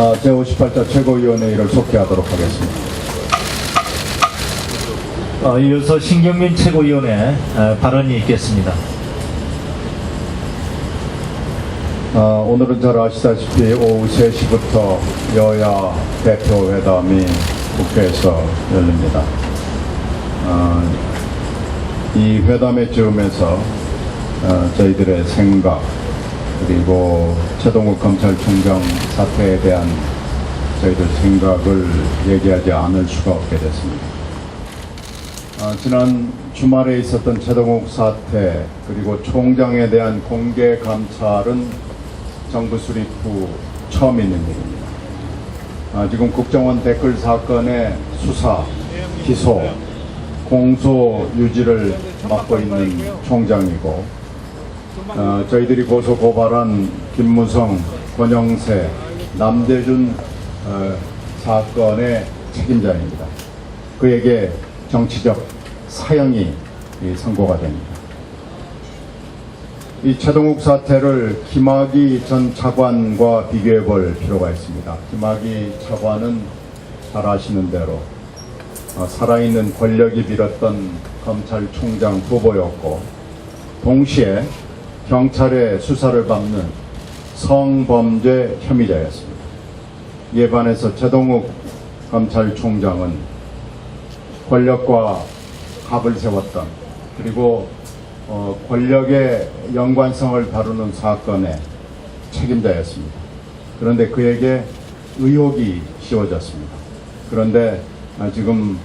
제58차 최고위원회의를 속개하도록 하겠습니다. 이어서 신경민 최고위원의 발언이 있겠습니다. 오늘은 잘 아시다시피 오후 3시부터 여야 대표회담이 국회에서 열립니다. 이 회담의 즈음에서 저희들의 생각, 그리고 최동욱 검찰총장 사태에 대한 저희들 생각을 얘기하지 않을 수가 없게 됐습니다. 지난 주말에 있었던 최동욱 사태, 그리고 총장에 대한 공개 감찰은 정부 수립 후 처음 있는 일입니다. 지금 국정원 댓글 사건의 수사, 기소, 공소 유지를 맡고 있는 총장이고, 저희들이 고소 고발한 김무성, 권영세, 남대준 사건의 책임자입니다. 그에게 정치적 사형이 선고가 됩니다. 이 최동욱 사태를 김학의 전 차관과 비교해 볼 필요가 있습니다. 김학의 차관은 잘 아시는 대로 살아있는 권력이 빌었던 검찰총장 후보였고, 동시에 경찰의 수사를 받는 성범죄 혐의자였습니다. 이에 반해서 최동욱 검찰총장은 권력과 갑을 세웠던, 그리고 권력의 연관성을 다루는 사건의 책임자였습니다. 그런데 그에게 의혹이 씌워졌습니다. 그런데 지금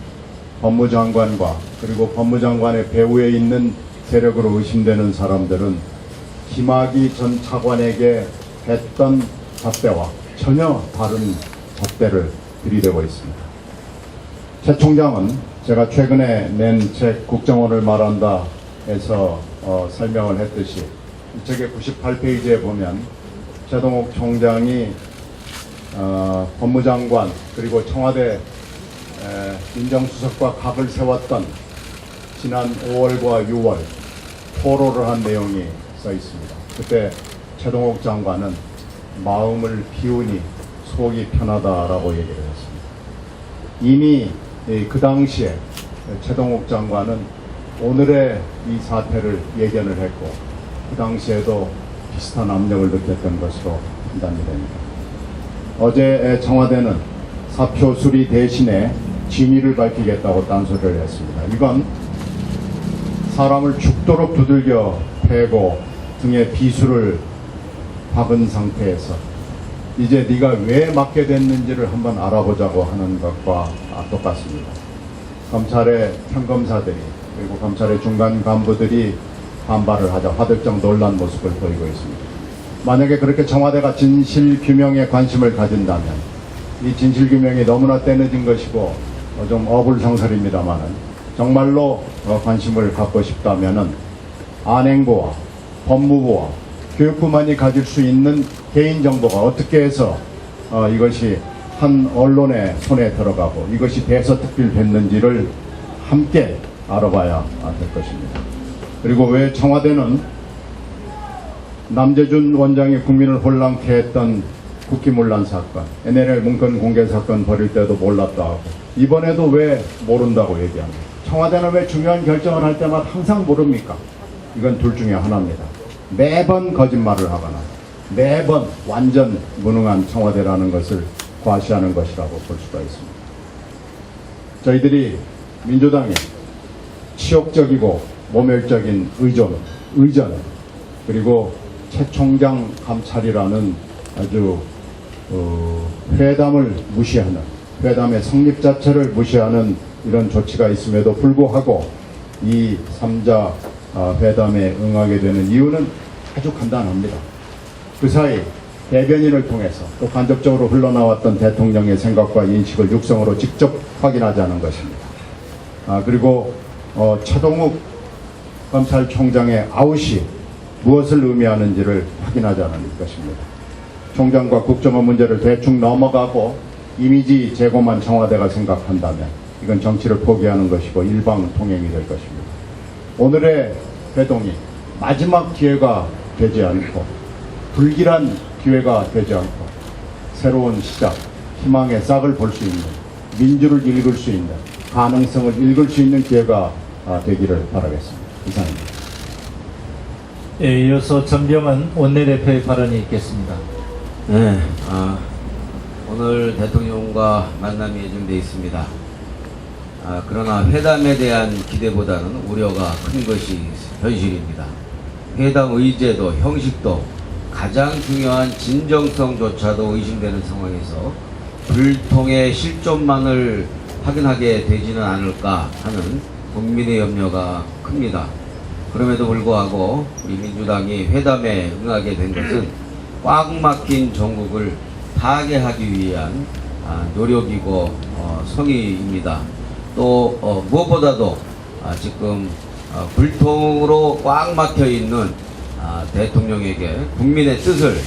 법무장관과 그리고 법무장관의 배후에 있는 세력으로 의심되는 사람들은 김학의 전 차관에게 했던 잣대와 전혀 다른 잣대를 들이대고 있습니다. 최 총장은 제가 최근에 낸 책 국정원을 말한다 에서 설명을 했듯이 이 책의 98페이지에 보면 최동욱 총장이 법무장관 그리고 청와대 민정수석과 각을 세웠던 지난 5월과 6월 토로를 한 내용이 써 있습니다. 그때 최동욱 장관은 마음을 비우니 속이 편하다라고 얘기를 했습니다. 이미 그 당시에 최동욱 장관은 오늘의 이 사태를 예견을 했고, 그 당시에도 비슷한 압력을 느꼈던 것으로 판단이 됩니다. 어제 청와대는 사표 수리 대신에 진위를 밝히겠다고 딴소리를 했습니다. 이건 사람을 죽도록 두들겨 패고 등에 비수를 박은 상태에서 이제 네가 왜 맞게 됐는지를 한번 알아보자고 하는 것과 똑같습니다. 검찰의 평검사들이 그리고 검찰의 중간 간부들이 반발을 하자 화들짝 놀란 모습을 보이고 있습니다. 만약에 그렇게 청와대가 진실규명에 관심을 가진다면, 이 진실규명이 너무나 때늦은 것이고 좀 어불성설입니다만은 정말로 관심을 갖고 싶다면은 안행부와 법무부와 교육부만이 가질 수 있는 개인정보가 어떻게 해서 이것이 한 언론의 손에 들어가고 이것이 대서특필 됐는지를 함께 알아봐야 될 것입니다. 그리고 왜 청와대는 남재준 원장이 국민을 혼란케 했던 국기문란 사건, NLL 문건 공개 사건 벌일 때도 몰랐다 하고 이번에도 왜 모른다고 얘기합니다. 청와대는 왜 중요한 결정을 할 때마다 항상 모릅니까? 이건 둘 중에 하나입니다. 매번 거짓말을 하거나 매번 완전 무능한 청와대라는 것을 과시하는 것이라고 볼 수가 있습니다. 저희들이 민주당이 치욕적이고 모멸적인 의전, 그리고 최 총장 감찰이라는 아주 회담을 무시하는, 회담의 성립 자체를 무시하는 이런 조치가 있음에도 불구하고 이 3자 회담에 응하게 되는 이유는 아주 간단합니다. 그 사이 대변인을 통해서 또 간접적으로 흘러나왔던 대통령의 생각과 인식을 육성으로 직접 확인하자는 것입니다. 그리고 최동욱 검찰총장의 아웃이 무엇을 의미하는지를 확인하자는 것입니다. 총장과 국정원 문제를 대충 넘어가고 이미지 제고만 청와대가 생각한다면 이건 정치를 포기하는 것이고 일방통행이 될 것입니다. 오늘의 회동이 마지막 기회가 되지 않고 불길한 기회가 되지 않고 새로운 시작, 희망의 싹을 볼 수 있는, 민주를 읽을 수 있는, 가능성을 읽을 수 있는 기회가 되기를 바라겠습니다. 이상입니다. 예, 이어서 전병헌 원내대표의 발언이 있겠습니다. 네, 오늘 대통령과 만남이 예정되어 있습니다. 그러나 회담에 대한 기대보다는 우려가 큰 것이 현실입니다. 회담 의제도 형식도 가장 중요한 진정성조차도 의심되는 상황에서 불통의 실존만을 확인하게 되지는 않을까 하는 국민의 염려가 큽니다. 그럼에도 불구하고 우리 민주당이 회담에 응하게 된 것은 꽉 막힌 전국을 타개하기 위한 노력이고 성의입니다. 또 무엇보다도 지금 불통으로 꽉 막혀 있는 대통령에게 국민의 뜻을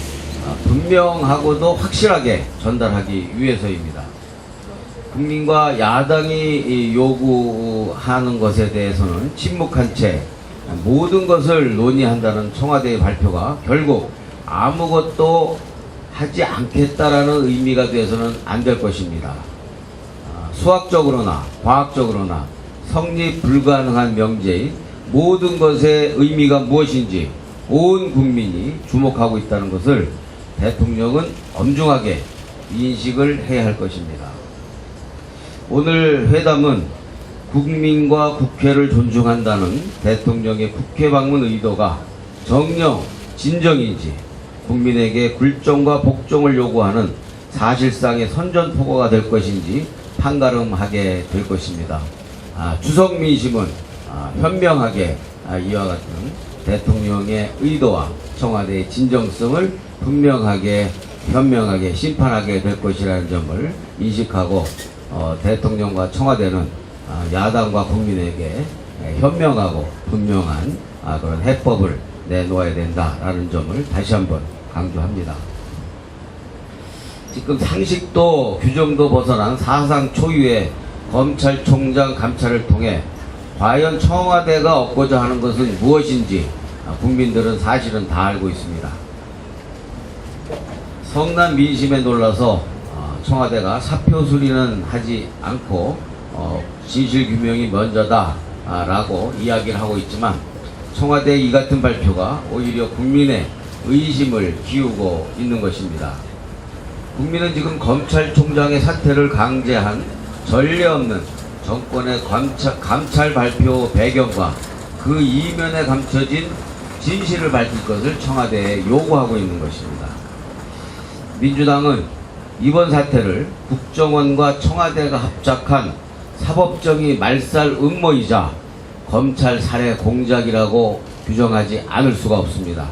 분명하고도 확실하게 전달하기 위해서입니다. 국민과 야당이 요구하는 것에 대해서는 침묵한 채 모든 것을 논의한다는 청와대의 발표가 결국 아무것도 하지 않겠다라는 의미가 돼서는 안 될 것입니다. 수학적으로나 과학적으로나 성립 불가능한 명제인 모든 것의 의미가 무엇인지 온 국민이 주목하고 있다는 것을 대통령은 엄중하게 인식을 해야 할 것입니다. 오늘 회담은 국민과 국회를 존중한다는 대통령의 국회 방문 의도가 정녕 진정인지 국민에게 굴종과 복종을 요구하는 사실상의 선전포고가 될 것인지 판가름하게 될 것입니다. 주석 민심은 현명하게 이와 같은 대통령의 의도와 청와대의 진정성을 분명하게 현명하게 심판하게 될 것이라는 점을 인식하고 대통령과 청와대는 야당과 국민에게 현명하고 분명한 그런 해법을 내놓아야 된다라는 점을 다시 한번 강조합니다. 지금 상식도 규정도 벗어난 사상 초유의 검찰총장 감찰을 통해 과연 청와대가 얻고자 하는 것은 무엇인지 국민들은 사실은 다 알고 있습니다. 성난 민심에 놀라서 청와대가 사표 수리는 하지 않고 진실규명이 먼저다 라고 이야기를 하고 있지만 청와대의 이 같은 발표가 오히려 국민의 의심을 키우고 있는 것입니다. 국민은 지금 검찰총장의 사퇴를 강제한 전례 없는 정권의 감찰 발표 배경과 그 이면에 감춰진 진실을 밝힐 것을 청와대에 요구하고 있는 것입니다. 민주당은 이번 사태를 국정원과 청와대가 합작한 사법정의 말살 음모이자 검찰 살해 공작이라고 규정하지 않을 수가 없습니다.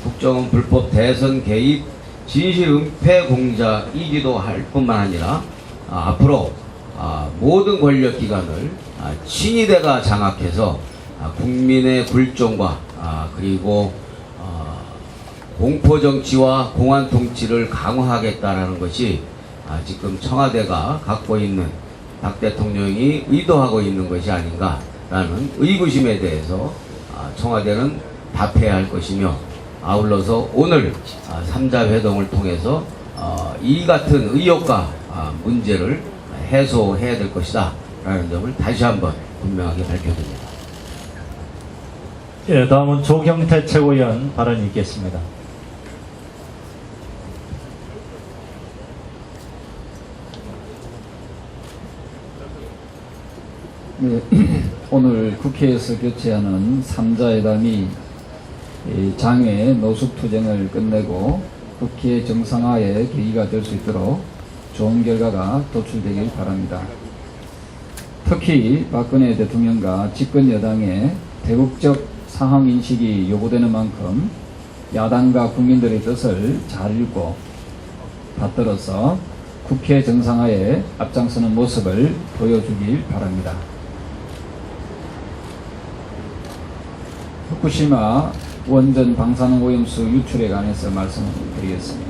국정원 불법 대선 개입 진실 은폐 공작이기도 할 뿐만 아니라 앞으로 모든 권력기관을 친위대가 장악해서 국민의 굴종과 그리고 공포정치와 공안통치를 강화하겠다라는 것이 지금 청와대가 갖고 있는 박 대통령이 의도하고 있는 것이 아닌가라는 의구심에 대해서 청와대는 답해야 할 것이며 아울러서 오늘 3자 회동을 통해서 이 같은 의혹과 문제를 해소해야 될 것이다 라는 점을 다시 한번 분명하게 밝혀드립니다. 예, 다음은 조경태 최고위원 발언이 있겠습니다. 네, 오늘 국회에서 교체하는 3자회담이 장외 노숙투쟁을 끝내고 국회 정상화의 계기가 될 수 있도록 좋은 결과가 도출되길 바랍니다. 특히 박근혜 대통령과 집권 여당의 대국적 상황인식이 요구되는 만큼 야당과 국민들의 뜻을 잘 읽고 받들어서 국회 정상화에 앞장서는 모습을 보여주길 바랍니다. 후쿠시마 원전 방사능 오염수 유출에 관해서 말씀드리겠습니다.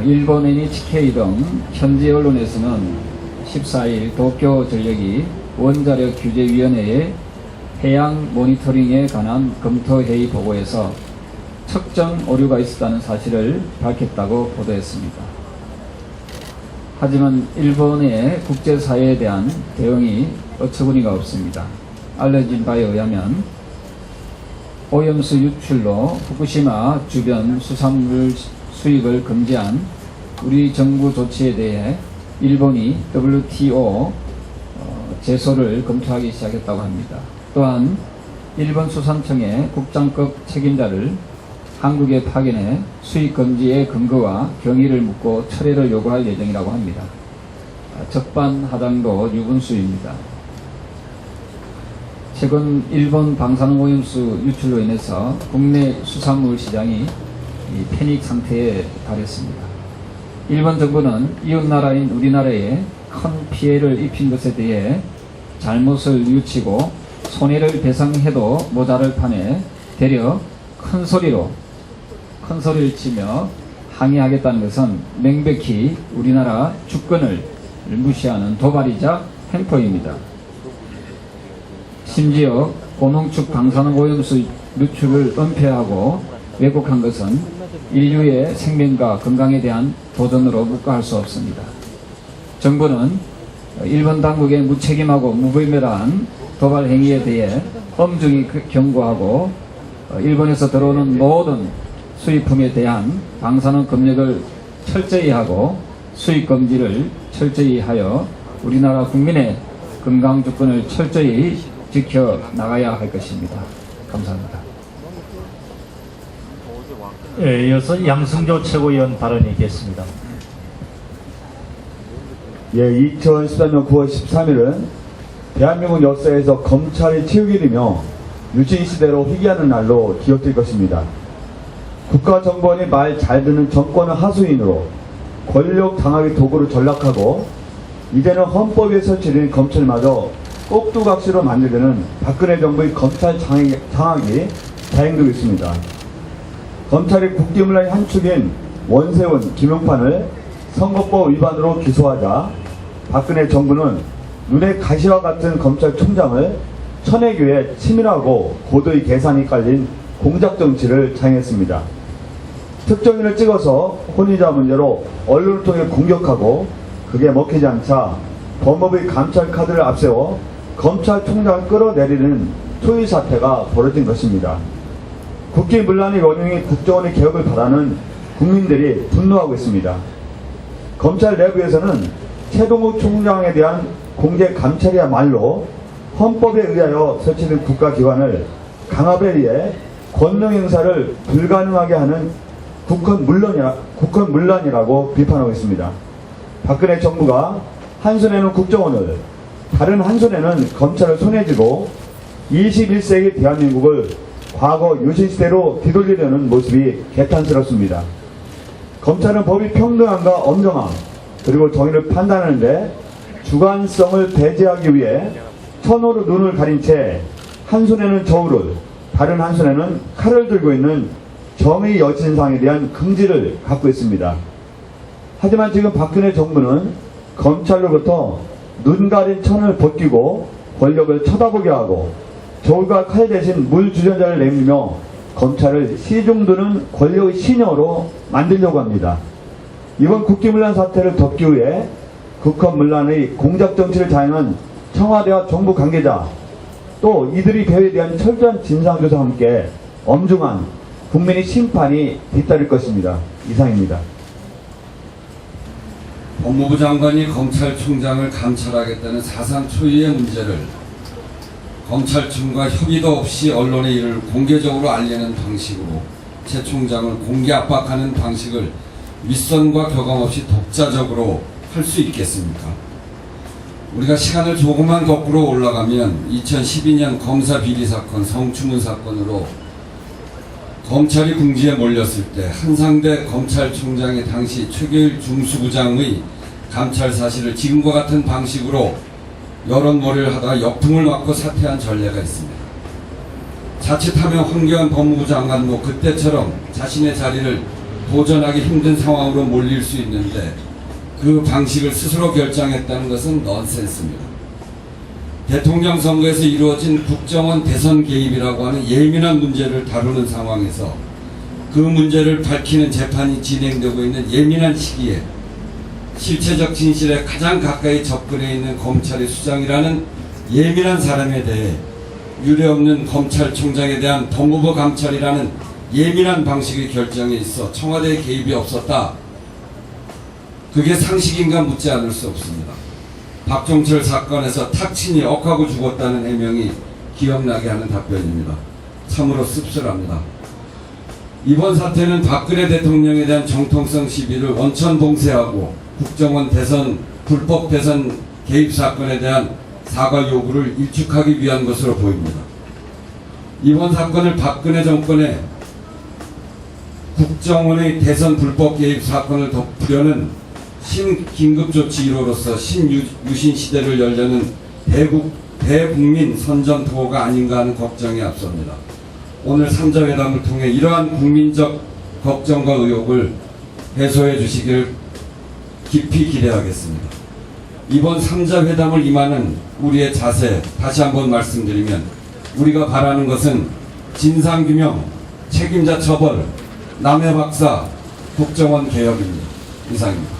일본 NHK 등 현지 언론에서는 14일 도쿄전력이 원자력규제위원회의 해양 모니터링에 관한 검토회의 보고에서 측정 오류가 있었다는 사실을 밝혔다고 보도했습니다. 하지만 일본의 국제사회에 대한 대응이 어처구니가 없습니다. 알려진 바에 의하면 오염수 유출로 후쿠시마 주변 수산물 수입을 금지한 우리 정부 조치에 대해 일본이 WTO 제소를 검토하기 시작했다고 합니다. 또한 일본 수산청의 국장급 책임자를 한국에 파견해 수입 금지의 근거와 경위를 묻고 철회를 요구할 예정이라고 합니다. 적반하장도 유분수입니다. 최근 일본 방사능 오염수 유출로 인해서 국내 수산물 시장이 패닉 상태에 달했습니다. 일본 정부는 이웃나라인 우리나라에 큰 피해를 입힌 것에 대해 잘못을 뉘우치고 손해를 배상해도 모자랄 판에 되려 큰 소리를 치며 항의하겠다는 것은 명백히 우리나라 주권을 무시하는 도발이자 횡포입니다. 심지어 고농축 방사능 오염수 유출을 은폐하고 왜곡한 것은 인류의 생명과 건강에 대한 도전으로 묵과할 수 없습니다. 정부는 일본 당국의 무책임하고 무분별한 도발 행위에 대해 엄중히 경고하고 일본에서 들어오는 모든 수입품에 대한 방사능 검역을 철저히 하고 수입 금지를 철저히 하여 우리나라 국민의 건강 주권을 철저히 지켜 나가야 할 것입니다. 감사합니다. 예, 이어서 양승조 최고위원 발언이 있겠습니다. 예, 2013년 9월 13일은 대한민국 역사에서 검찰의 치우길이며 유신시대로 희귀하는 날로 기억될 것입니다. 국가정보원이 말 잘 듣는 정권의 하수인으로 권력 당하기 도구로 전락하고 이제는 헌법에 설치된 검찰마저 꼭두각시로 만들려는 박근혜 정부의 검찰 장악이 다행되고 있습니다. 검찰이 국기문란의 한 축인 원세훈, 김용판을 선거법 위반으로 기소하자 박근혜 정부는 눈에 가시와 같은 검찰총장을 천하기 위해 치밀하고 고도의 계산이 깔린 공작정치를 자행했습니다. 특정인을 찍어서 혼인자 문제로 언론을 통해 공격하고 그게 먹히지 않자 법무부의 감찰 카드를 앞세워 검찰총장을 끌어내리는 초유 사태가 벌어진 것입니다. 국기문란의 원흉인 국정원의 개혁을 바라는 국민들이 분노하고 있습니다. 검찰 내부에서는 최동욱 총장에 대한 공개 감찰이야말로 헌법에 의하여 설치된 국가기관을 강압에 의해 권능 행사를 불가능하게 하는 국헌문란이라고 비판하고 있습니다. 박근혜 정부가 한 손에는 국정원을 다른 한 손에는 검찰을 손에 쥐고 21세기 대한민국을 과거 유신시대로 뒤돌리려는 모습이 개탄스럽습니다. 검찰은 법이 평등함과 엄정함 그리고 정의를 판단하는데 주관성을 배제하기 위해 천호로 눈을 가린 채 한 손에는 저울을 다른 한 손에는 칼을 들고 있는 정의 여신상에 대한 긍지를 갖고 있습니다. 하지만 지금 박근혜 정부는 검찰로부터 눈 가린 천을 벗기고 권력을 쳐다보게 하고 저울과 칼 대신 물 주전자를 내밀며 검찰을 시중드는 권력의 시녀로 만들려고 합니다. 이번 국기문란 사태를 덮기 위해 국헌문란의 공작정치를 자행한 청와대와 정부 관계자 또 이들의 배후에 대한 철저한 진상조사와 함께 엄중한 국민의 심판이 뒤따를 것입니다. 이상입니다. 법무부 장관이 검찰총장을 감찰하겠다는 사상 초유의 문제를 검찰청과 협의도 없이 언론에 이를 공개적으로 알리는 방식으로 최 총장을 공개 압박하는 방식을 윗선과 교감 없이 독자적으로 할 수 있겠습니까? 우리가 시간을 조금만 거꾸로 올라가면 2012년 검사 비리 사건, 성추문 사건으로 검찰이 궁지에 몰렸을 때 한상대 검찰총장이 당시 최규일 중수부장의 감찰 사실을 지금과 같은 방식으로 여론몰이를 하다가 역풍을 맞고 사퇴한 전례가 있습니다. 자칫하면 황교안 법무부 장관도 그때처럼 자신의 자리를 도전하기 힘든 상황으로 몰릴 수 있는데 그 방식을 스스로 결정했다는 것은 넌센스입니다. 대통령 선거에서 이루어진 국정원 대선 개입이라고 하는 예민한 문제를 다루는 상황에서 그 문제를 밝히는 재판이 진행되고 있는 예민한 시기에 실체적 진실에 가장 가까이 접근해 있는 검찰의 수장이라는 예민한 사람에 대해 유례없는 검찰총장에 대한 법무부 감찰이라는 예민한 방식의 결정에 있어 청와대의 개입이 없었다. 그게 상식인가 묻지 않을 수 없습니다. 박종철 사건에서 탁친이 억하고 죽었다는 해명이 기억나게 하는 답변입니다. 참으로 씁쓸합니다. 이번 사태는 박근혜 대통령에 대한 정통성 시비를 원천 봉쇄하고 국정원 대선 불법 대선 개입 사건에 대한 사과 요구를 일축하기 위한 것으로 보입니다. 이번 사건을 박근혜 정권의 국정원의 대선 불법 개입 사건을 덮으려는 신긴급조치 1호로서 신유신 시대를 열려는 대국민 선전 투어가 아닌가 하는 걱정이 앞섭니다. 오늘 3자 회담을 통해 이러한 국민적 걱정과 의혹을 해소해 주시길 깊이 기대하겠습니다. 이번 3자 회담을 임하는 우리의 자세 다시 한번 말씀드리면 우리가 바라는 것은 진상규명, 책임자 처벌, 남해 박사, 국정원 개혁입니다. 이상입니다.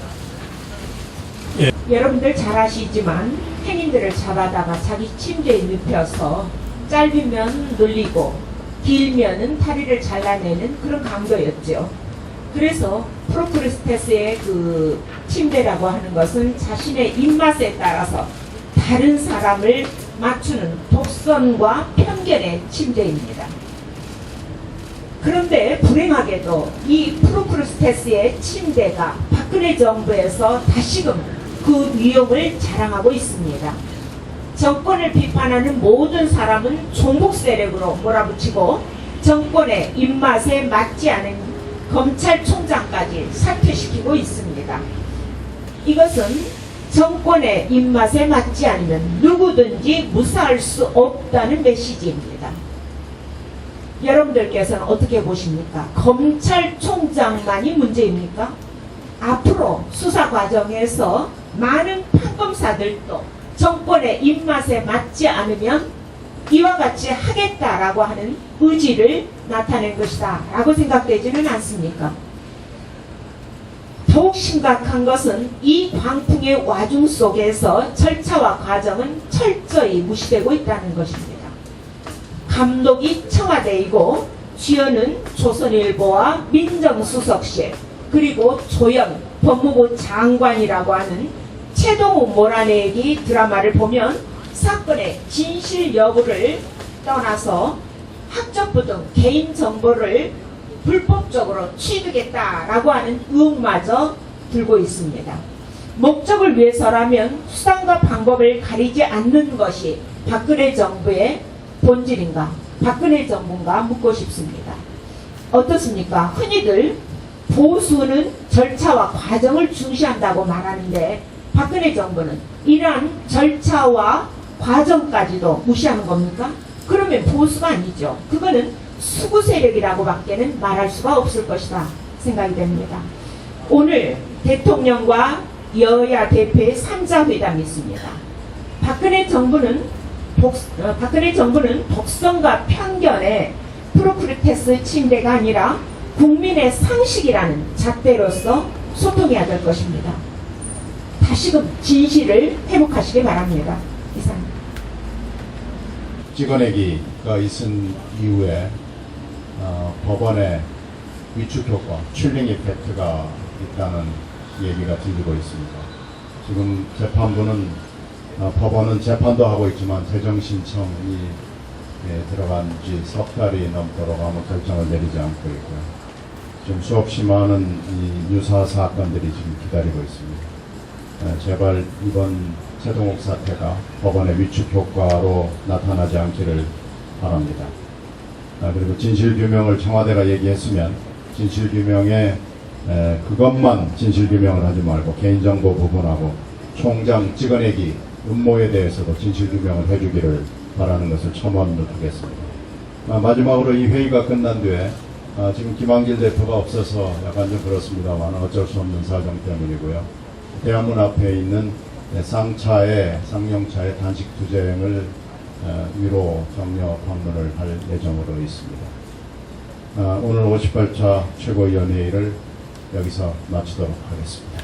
여러분들 잘 아시지만 행인들을 잡아다가 자기 침대에 눕혀서 짧으면 놀리고 길면은 다리를 잘라내는 그런 강도였죠. 그래서 프로크리스테스의 그 침대라고 하는 것은 자신의 입맛에 따라서 다른 사람을 맞추는 독선과 편견의 침대입니다. 그런데 불행하게도 이 프로크리스테스의 침대가 박근혜 정부에서 다시금 그 위용을 자랑하고 있습니다. 정권을 비판하는 모든 사람은 종북 세력으로 몰아붙이고 정권의 입맛에 맞지 않은 검찰총장까지 사퇴시키고 있습니다. 이것은 정권의 입맛에 맞지 않으면 누구든지 무사할 수 없다는 메시지입니다. 여러분들께서는 어떻게 보십니까? 검찰총장만이 문제입니까? 앞으로 수사 과정에서 많은 판검사들도 정권의 입맛에 맞지 않으면 이와 같이 하겠다라고 하는 의지를 나타낸 것이다 라고 생각되지는 않습니까? 더욱 심각한 것은 이 광풍의 와중 속에서 절차와 과정은 철저히 무시되고 있다는 것입니다. 감독이 청와대이고 주연은 조선일보와 민정수석실 그리고 조연 법무부 장관이라고 하는 최동욱 몰아내기 드라마를 보면 사건의 진실 여부를 떠나서 학적부 등 개인 정보를 불법적으로 취득했다라고 하는 의혹마저 들고 있습니다. 목적을 위해서라면 수단과 방법을 가리지 않는 것이 박근혜 정부의 본질인가, 박근혜 정부인가 묻고 싶습니다. 어떻습니까? 흔히들 보수는 절차와 과정을 중시한다고 말하는데 박근혜 정부는 이러한 절차와 과정까지도 무시하는 겁니까? 그러면 보수가 아니죠. 그거는 수구 세력이라고 밖에는 말할 수가 없을 것이다 생각이 됩니다. 오늘 대통령과 여야 대표의 3자 회담이 있습니다. 박근혜 정부는 독선과 편견의 프로크리테스 침대가 아니라 국민의 상식이라는 잣대로서 소통해야 될 것입니다. 다시금 진실을 회복하시기 바랍니다. 이상입니다. 찍어내기가 있은 이후에 법원의 위축 효과, 칠링 이펙트가 있다는 얘기가 들리고 있습니다. 지금 재판부는 법원은 재판도 하고 있지만 재정 신청이 들어간 지 석 달이 넘도록 아무 결정을 내리지 않고 있고요. 지금 수없이 많은 이 유사 사건들이 지금 기다리고 있습니다. 제발 이번 최동욱 사태가 법원의 위축 효과로 나타나지 않기를 바랍니다. 그리고 진실규명을 청와대가 얘기했으면 진실규명에 그것만 진실규명을 하지 말고 개인정보 부분하고 총장 찍어내기 음모에 대해서도 진실규명을 해주기를 바라는 것을 첨언을 하겠습니다. 마지막으로 이 회의가 끝난 뒤에 지금 김한길 대표가 없어서 약간 좀 그렇습니다만 어쩔 수 없는 사정 때문이고요. 대한문 앞에 있는 쌍용차의 단식 투쟁을 위로 격려 방문을 할 예정으로 있습니다. 오늘 58차 최고위원회의를 여기서 마치도록 하겠습니다.